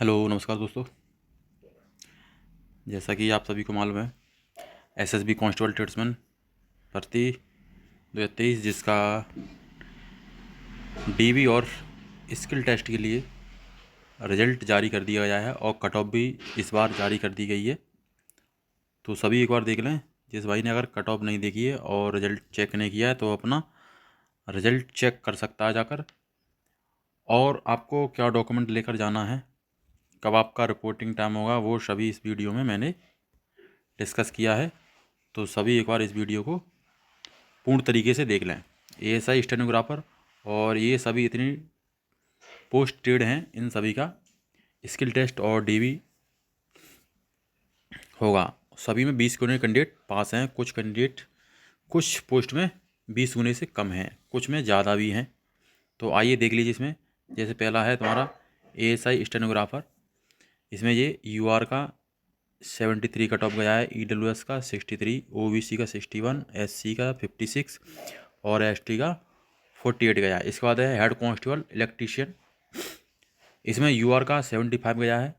Hello नमस्कार दोस्तों। जैसा कि आप सभी को मालूम है, एसएसबी कांस्टेबल ट्रेड्समैन भर्ती 2023 जिसका डीबी और स्किल टेस्ट के लिए रिजल्ट जारी कर दिया गया है और कट ऑफ भी इस बार जारी कर दी गई है। तो सभी एक बार देख लें। जिस भाई ने अगर कट ऑफ नहीं देखी है और रिजल्ट चेक नहीं किया है तो अपना रिजल्ट चेक कर सकता है जाकर। और आपको क्या डॉक्यूमेंट लेकर जाना है, कब आपका रिपोर्टिंग टाइम होगा, वो सभी इस वीडियो में मैंने डिस्कस किया है। तो सभी एक बार इस वीडियो को पूर्ण तरीके से देख लें। एएसआई स्टेनोग्राफर और ये सभी इतनी पोस्टेड हैं, इन सभी का स्किल टेस्ट और डीवी होगा। सभी में 20 गुने कैंडिडेट पास हैं। कुछ कैंडिडेट कुछ पोस्ट में 20 गुने से कम हैं, कुछ में ज़्यादा भी हैं। तो आइए देख लीजिए इसमें। जैसे पहला है तुम्हारा एएसआई स्टेनोग्राफर। इसमें ये यूआर का 73 कट ऑफ गया है, ईडब्ल्यूएस का 63, ओबीसी का 61, एससी का 56 और एसटी का 48 गया है। इसके बाद है हेड कांस्टेबल इलेक्ट्रीशियन। इसमें यूआर का 75 गया है,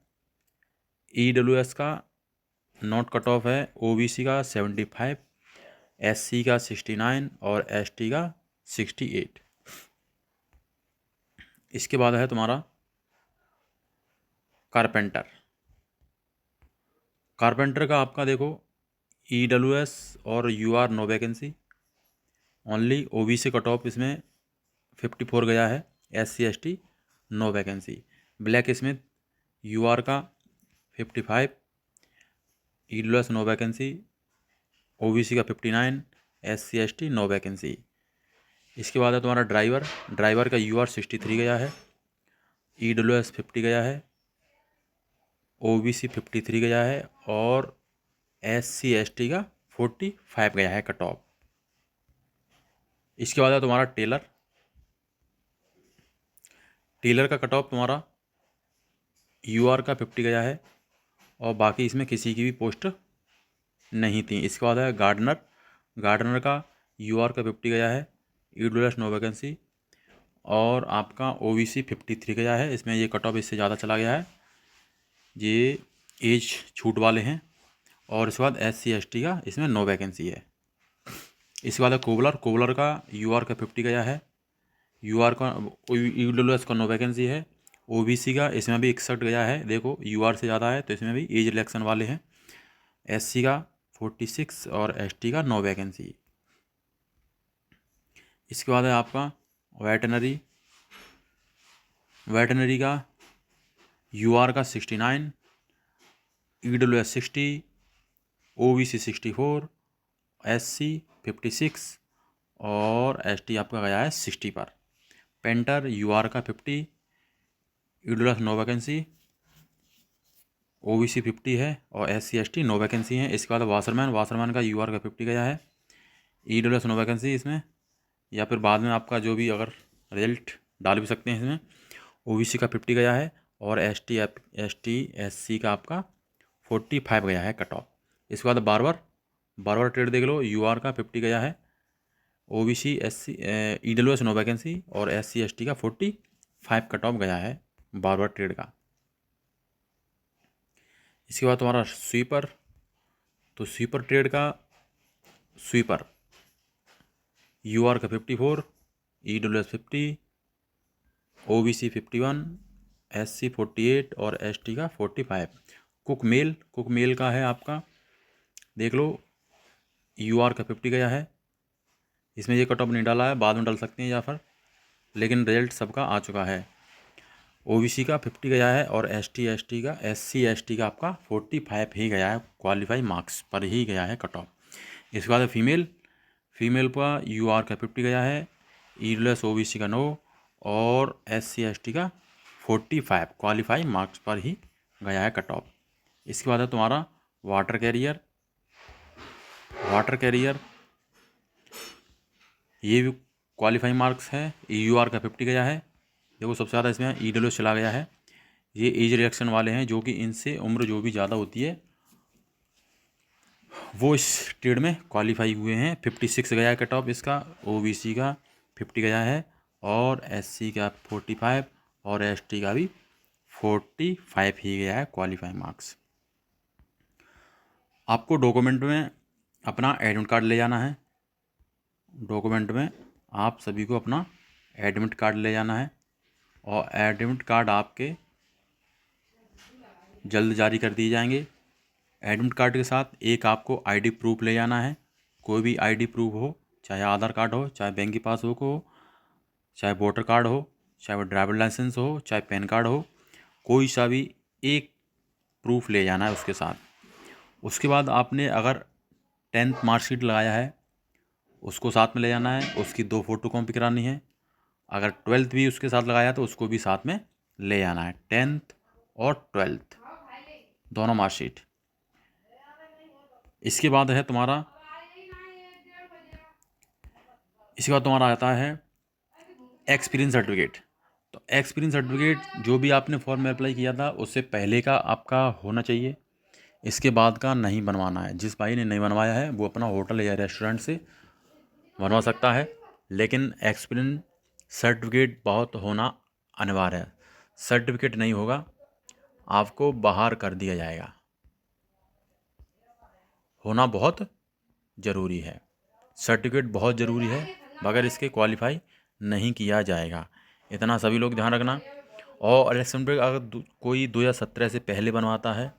ईडब्ल्यूएस का नॉट कट ऑफ है, ओबीसी का 75, एससी का 69 और एसटी का 68। इसके बाद है तुम्हारा कारपेंटर। कारपेंटर का आपका देखो ईडब्ल्यूएस और UR no vacancy, only OBC cut off इसमें 54 गया है, SC ST no vacancy. Blacksmith UR का 55, ईडब्ल्यूएस नो वैकेंसी, ओबीसी का 59, एससी एसटी नो वैकेंसी। इसके बाद है तुम्हारा ड्राइवर। ड्राइवर का यूआर 63 गया है, ईडब्ल्यूएस 50 गया है, ओबीसी 53 गया है और एससी एसटी का 45 गया है कट ऑफ। इसके बाद है तुम्हारा टेलर। टेलर का कट ऑफ तुम्हारा यूआर का 50 गया है और बाकी इसमें किसी की भी पोस्ट नहीं थी। इसके बाद है गार्डनर। गार्डनर का यूआर का 50 गया है, ईडब्ल्यूएस नो वैकेंसी और आपका ओबीसी 53 गया है। इसमें ये कट ऑफ इससे ज़्यादा चला गया है, ये एज छूट वाले हैं। और इसके बाद एससी एसटी का इसमें नो वैकेंसी है। इसके बाद है कोबलर। कोबलर का यूआर का 50 गया है, यूआर का ईडब्ल्यूएस का नो वैकेंसी है, ओबीसी का इसमें भी 61 गया है। देखो यूआर से ज़्यादा है तो इसमें भी एज रिलेक्शन वाले हैं। एससी का 46 और एसटी का नो वैकेंसी। इसके बाद है आपका वेटनरी। वेटनरी का यूआर का 69, ईडब्ल्यूएस 60, ओबीसी 64, एससी 56 और एसटी आपका गया है 60 पर। पेंटर यूआर का 50, ईडब्ल्यूएस नो वैकेंसी, ओबीसी 50 है और एससी एसटी नो वैकेंसी है। इसके बाद वाशरमैन। वाशरमैन का यूआर का 50 गया है, ईडब्ल्यूएस नो वैकेंसी इसमें, या फिर बाद में आपका जो भी अगर रिजल्ट डाल भी सकते हैं इसमें। ओबीसी का 50 गया है और एसटी एससी का आपका 45 गया है कट ऑफ। इसके बाद बार्बर। बार्बर ट्रेड देख लो, यूआर का 50 गया है, OBC SC EWS no vacancy और एससी एसटी का 45 कट ऑफ गया है बार्बर ट्रेड का। इसके बाद तुम्हारा स्वीपर। तो स्वीपर ट्रेड का स्वीपर यूआर का 54, ईडब्ल्यूएस 50, ओबीसी 51, एससी 48 और एसटी का 45। Cook mail. कुक मेल का है आपका देख लो, यूआर का 50 गया है। इसमें ये कट ऑफ नहीं डाला है, बाद में डाल सकते हैं या फिर, लेकिन रिजल्ट सबका आ चुका है। ओबीसी का 50 गया है और एससी एसटी का आपका 45 ही गया है, क्वालिफाई मार्क्स पर ही गया है कट ऑफ। इसके बाद फीमेल। फीमेल का यूआर का 50 गया है, ईडब्ल्यूएस ओबीसी का 9 और एससी एसटी का 45 क्वालिफाई मार्क्स पर ही गया है कट ऑफ। इसके बाद है तुम्हारा वाटर कैरियर। वाटर कैरियर ये भी क्वालिफाई मार्क्स है, यूआर का 50 गया है। देखो सबसे ज़्यादा इसमें ईडब्ल्यूएस चला गया है। ये एज रिएक्शन वाले हैं, जो कि इनसे उम्र जो भी ज़्यादा होती है वो इस ट्रेड में क्वालिफाई हुए हैं। 56 गया है कट ऑफ इसका, ओबीसी का 50 गया है और एससी का 45 और एसटी का भी 45 ही गया है क्वालिफाइंग मार्क्स। आपको डॉक्यूमेंट में अपना एडमिट कार्ड ले जाना है। डॉक्यूमेंट में आप सभी को अपना एडमिट कार्ड ले जाना है और एडमिट कार्ड आपके जल्द जारी कर दिए जाएंगे। एडमिट कार्ड के साथ एक आपको आईडी प्रूफ ले जाना है। कोई भी आईडी प्रूफ हो, चाहे आधार कार्ड हो, चाहे बैंक की पासबुक हो, चाहे वोटर कार्ड हो, चाहे वो ड्राइवर लाइसेंस हो, चाहे पैन कार्ड हो, कोई सा भी एक प्रूफ ले जाना है उसके साथ। उसके बाद आपने अगर 10th मार्कशीट लगाया है उसको साथ में ले जाना है, उसकी 2 फोटो कॉपी करानी है। अगर 12th भी उसके साथ लगाया तो उसको भी साथ में ले जाना है, 10th और 12th दोनों मार्कशीट। इसके बाद तुम्हारा आता है एक्सपीरियंस सर्टिफिकेट। तो एक्सपीरियंस सर्टिफिकेट जो भी आपने फॉर्म में अप्लाई किया था उससे पहले का आपका होना चाहिए, इसके बाद का नहीं बनवाना है। जिस भाई ने नहीं बनवाया है वो अपना होटल या रेस्टोरेंट से बनवा सकता है, लेकिन एक्सपीरियंस सर्टिफिकेट बहुत होना अनिवार्य है। सर्टिफिकेट नहीं होगा आपको बाहर कर दिया जाएगा, होना बहुत ज़रूरी है। सर्टिफिकेट बहुत ज़रूरी है, बगैर इसके क्वालिफाई नहीं किया जाएगा। इतना सभी लोग ध्यान रखना। और इलेक्शन पे अगर कोई 2017 से पहले बनवाता है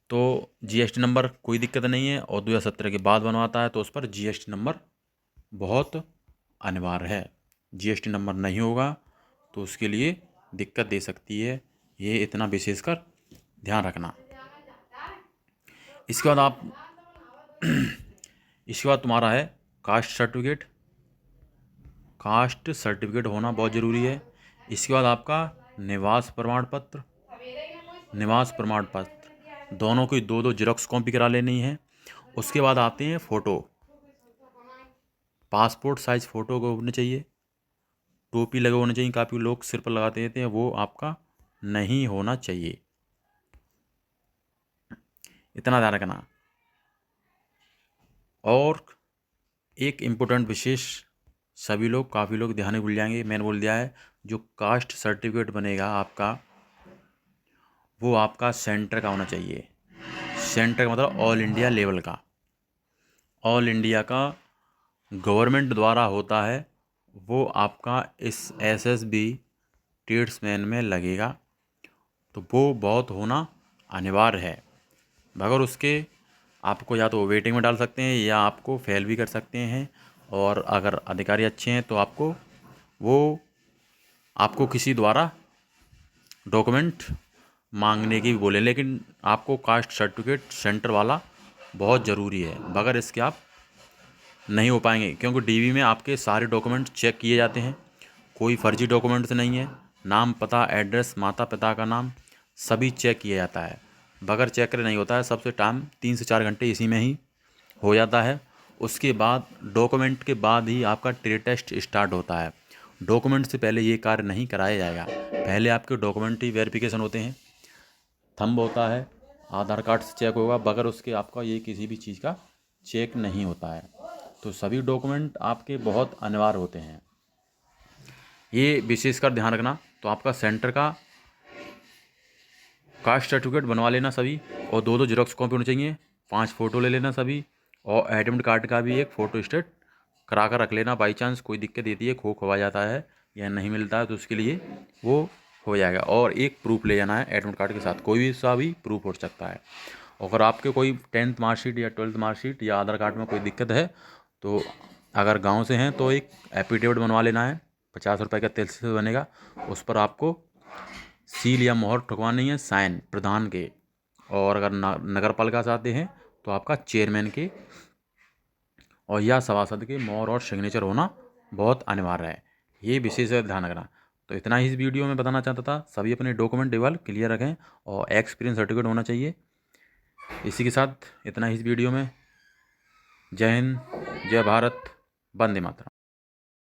तो जीएसटी नंबर कोई दिक्कत नहीं है, और 2017 के बाद बनवाता है तो उस पर जीएसटी नंबर बहुत अनिवार्य है। जीएसटी नंबर नहीं होगा तो उसके लिए दिक्कत दे सकती है, ये इतना विशेषकर ध्यान रखना। इसके बाद तुम्हारा है कास्ट सर्टिफिकेट। कास्ट सर्टिफिकेट होना बहुत ज़रूरी है। इसके बाद आपका निवास प्रमाण पत्र दोनों की 2 जेरॉक्स कॉपी करा लेनी है। उसके बाद आते हैं फ़ोटो। पासपोर्ट साइज़ फ़ोटो को होने चाहिए। टोपी लगे होने चाहिए, काफ़ी लोग सिर पर लगाते रहते हैं, वो आपका नहीं होना चाहिए, इतना ध्यान रखना। और एक इम्पोर्टेंट विशेष काफ़ी लोग ध्यान में भूल जाएंगे, मैंने बोल दिया है, जो कास्ट सर्टिफिकेट बनेगा आपका वो आपका सेंटर का होना चाहिए। सेंटर का मतलब ऑल इंडिया लेवल का, ऑल इंडिया का गवर्नमेंट द्वारा होता है, वो आपका इस एसएसबी ट्रेड्समैन में लगेगा। तो वो बहुत होना अनिवार्य है, मगर उसके आपको या तो वेटिंग में डाल सकते हैं या आपको फेल भी कर सकते हैं। और अगर अधिकारी अच्छे हैं तो आपको किसी द्वारा डॉक्यूमेंट मांगने की भी बोले, लेकिन आपको कास्ट सर्टिफिकेट सेंटर वाला बहुत ज़रूरी है, बगैर इसके आप नहीं हो पाएंगे। क्योंकि डीवी में आपके सारे डॉक्यूमेंट चेक किए जाते हैं, कोई फर्जी डॉक्यूमेंट्स नहीं है। नाम, पता, एड्रेस, माता पिता का नाम सभी चेक किया जाता है, बगैर चेक करे नहीं होता है। सबसे टाइम 3 से 4 घंटे इसी में ही हो जाता है। उसके बाद डॉक्यूमेंट के बाद ही आपका ट्रेड टेस्ट स्टार्ट होता है। डॉक्यूमेंट से पहले ये कार्य नहीं कराया जाएगा। पहले आपके डॉक्यूमेंट ही वेरिफिकेशन होते हैं, थंब होता है, आधार कार्ड से चेक होगा, बगैर उसके आपका ये किसी भी चीज़ का चेक नहीं होता है। तो सभी डॉक्यूमेंट आपके बहुत अनिवार्य होते हैं, ये विशेषकर ध्यान रखना। तो आपका सेंटर का कास्ट सर्टिफिकेट बनवा लेना सभी, और 2 जेरॉक्स कॉपी होनी चाहिए, 5 फ़ोटो ले लेना सभी, और एडमिट कार्ड का भी एक फ़ोटो स्टेट करा कर रख लेना। बाई चांस कोई दिक्कत देती है, खोआ जाता है या नहीं मिलता है, तो उसके लिए वो हो जाएगा। और एक प्रूफ ले जाना है एडमिट कार्ड के साथ, कोई भी सा भी प्रूफ हो सकता है। अगर आपके कोई 10th मार्कशीट या 12th मार्कशीट या आधार कार्ड में कोई दिक्कत है तो अगर गांव से हैं तो एक एफिडेविट बनवा लेना है, 50 रुपये का तेल से बनेगा। उस पर आपको सील या मोहर ठुकवानी है, साइन प्रधान के। और अगर नगर पालिका से आते हैं तो आपका चेयरमैन के और या सभासद के मोहर और सिग्नेचर होना बहुत अनिवार्य है, ये विशेष ध्यान रखना। तो इतना ही इस वीडियो में बताना चाहता था। सभी अपने डॉक्यूमेंट टेबल क्लियर रखें और एक्सपीरियंस सर्टिफिकेट होना चाहिए। इसी के साथ इतना ही इस वीडियो में। जय हिंद, जय भारत, वंदे मातरम।